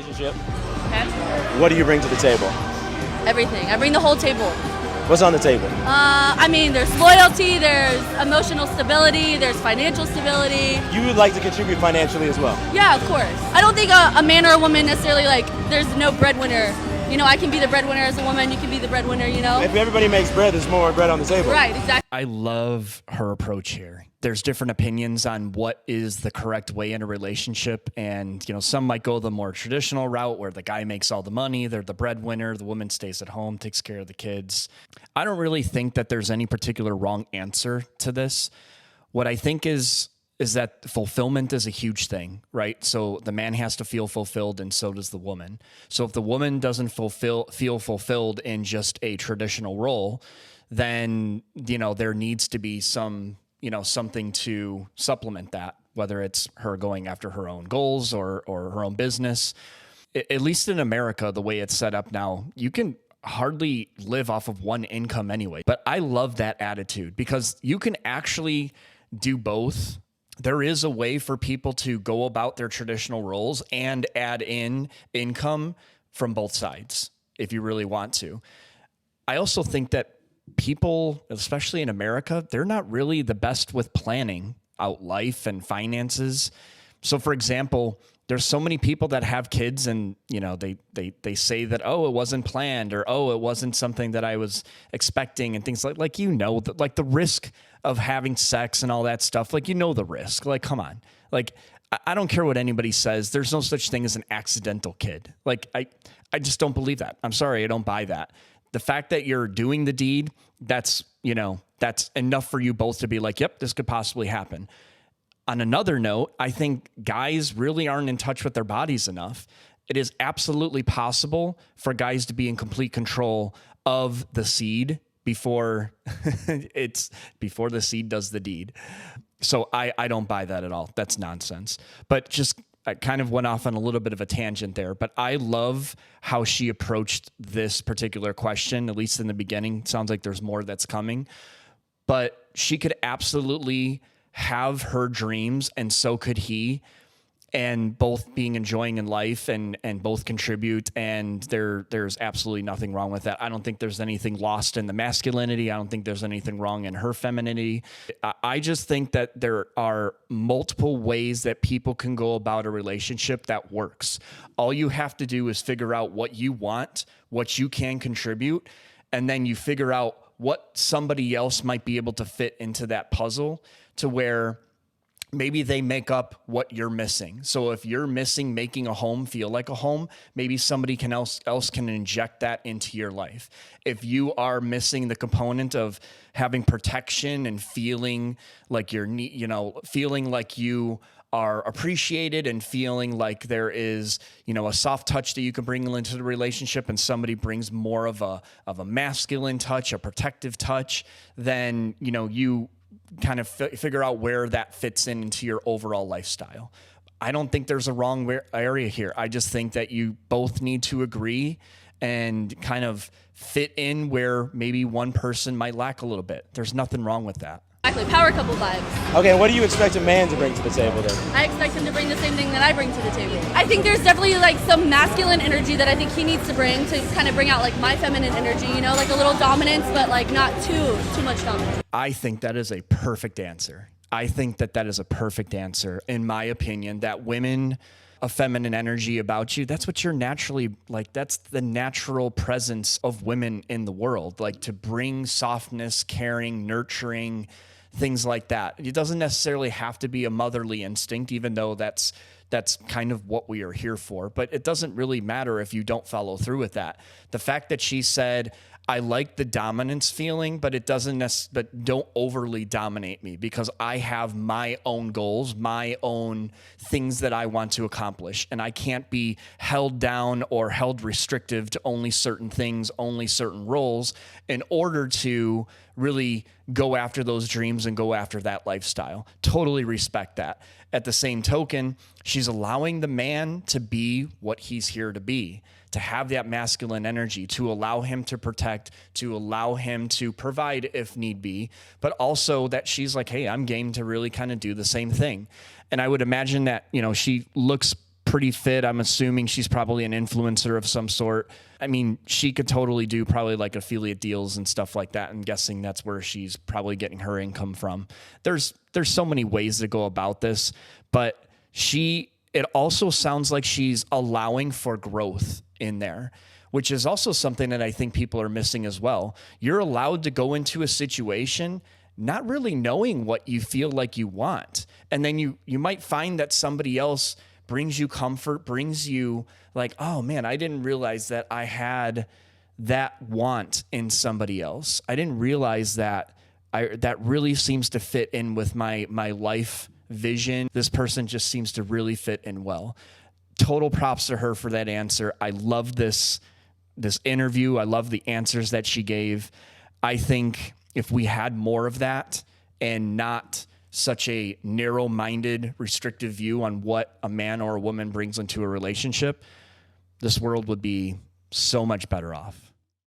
relationship. Okay. What do you bring to the table? Everything. I bring the whole table. What's on the table? I mean, there's loyalty, there's emotional stability, there's financial stability. You would like to contribute financially as well. Yeah, of course. I don't think a man or a woman necessarily, like, there's no breadwinner. You know, I can be the breadwinner as a woman, you can be the breadwinner, you know? If everybody makes bread, there's more bread on the table. Right, exactly. I love her approach here. There's different opinions on what is the correct way in a relationship. And, you know, some might go the more traditional route where the guy makes all the money, they're the breadwinner, the woman stays at home, takes care of the kids. I don't really think that there's any particular wrong answer to this. What I think is that fulfillment is a huge thing, right? So the man has to feel fulfilled and so does the woman. So if the woman doesn't feel fulfilled in just a traditional role, then, you know, there needs to be some, you know, something to supplement that, whether it's her going after her own goals or her own business. At least in America, the way it's set up now, you can hardly live off of one income anyway. But I love that attitude because you can actually do both. There is a way for people to go about their traditional roles and add in income from both sides if you really want to. I also think that people, especially in America, they're not really the best with planning out life and finances. So for example, there's so many people that have kids and, you know, they say that, oh, it wasn't planned or, oh, it wasn't something that I was expecting and things like, you know, like the risk of having sex and all that stuff. Like, you know, the risk, like, come on. Like, I don't care what anybody says. There's no such thing as an accidental kid. Like, I just don't believe that. I'm sorry. I don't buy that. The fact that you're doing the deed, that's, you know, that's enough for you both to be like, yep, this could possibly happen. On another note, I think guys really aren't in touch with their bodies enough. It is absolutely possible for guys to be in complete control of the seed before before the seed does the deed. So I don't buy that at all. That's nonsense. But just I kind of went off on a little bit of a tangent there, but I love how she approached this particular question, at least in the beginning. Sounds like there's more that's coming, but she could absolutely have her dreams and so could he, and both being enjoying in life and both contribute. And there's absolutely nothing wrong with that. I don't think there's anything lost in the masculinity. I don't think there's anything wrong in her femininity. I just think that there are multiple ways that people can go about a relationship that works. All you have to do is figure out what you want, what you can contribute, and then you figure out what somebody else might be able to fit into that puzzle to where maybe they make up what you're missing. So if you're missing making a home feel like a home, maybe somebody else can inject that into your life. If you are missing the component of having protection and feeling like feeling like you are appreciated and feeling like there is, you know, a soft touch that you can bring into the relationship and somebody brings more of a masculine touch, a protective touch, then, you know, you kind of figure out where that fits into your overall lifestyle. I don't think there's a wrong area here. I just think that you both need to agree and kind of fit in where maybe one person might lack a little bit. There's nothing wrong with that. Exactly, power couple vibes. Okay, what do you expect a man to bring to the table then? I expect him to bring the same thing that I bring to the table. I think there's definitely like some masculine energy that I think he needs to bring to kind of bring out like my feminine energy, you know, like a little dominance, but like not too much dominance. I think that is a perfect answer. I think that is a perfect answer, in my opinion, that women, a feminine energy about you, that's what you're naturally like. That's the natural presence of women in the world, like to bring softness, caring, nurturing, things like that. It doesn't necessarily have to be a motherly instinct, even though that's kind of what we are here for. But it doesn't really matter if you don't follow through with that. The fact that she said, I like the dominance feeling, but but don't overly dominate me because I have my own goals, my own things that I want to accomplish. And I can't be held down or held restrictive to only certain things, only certain roles in order to really go after those dreams and go after that lifestyle. Totally respect that. At the same token, she's allowing the man to be what he's here to be, to have that masculine energy, to allow him to protect, to allow him to provide if need be, but also that she's like, hey, I'm game to really kind of do the same thing. And I would imagine that, you know, she looks pretty fit. I'm assuming she's probably an influencer of some sort. I mean, she could totally do probably like affiliate deals and stuff like that. I'm guessing that's where she's probably getting her income from. There's so many ways to go about this, but it also sounds like she's allowing for growth in there, which is also something that I think people are missing as well. You're allowed to go into a situation not really knowing what you feel like you want. And then you might find that somebody else brings you comfort, brings you like, oh man, I didn't realize that I had that want in somebody else. I didn't realize that that really seems to fit in with my life vision. This person just seems to really fit in well. Total props to her for that answer. I love this interview. I love the answers that she gave. I think if we had more of that and not such a narrow-minded, restrictive view on what a man or a woman brings into a relationship, this world would be so much better off.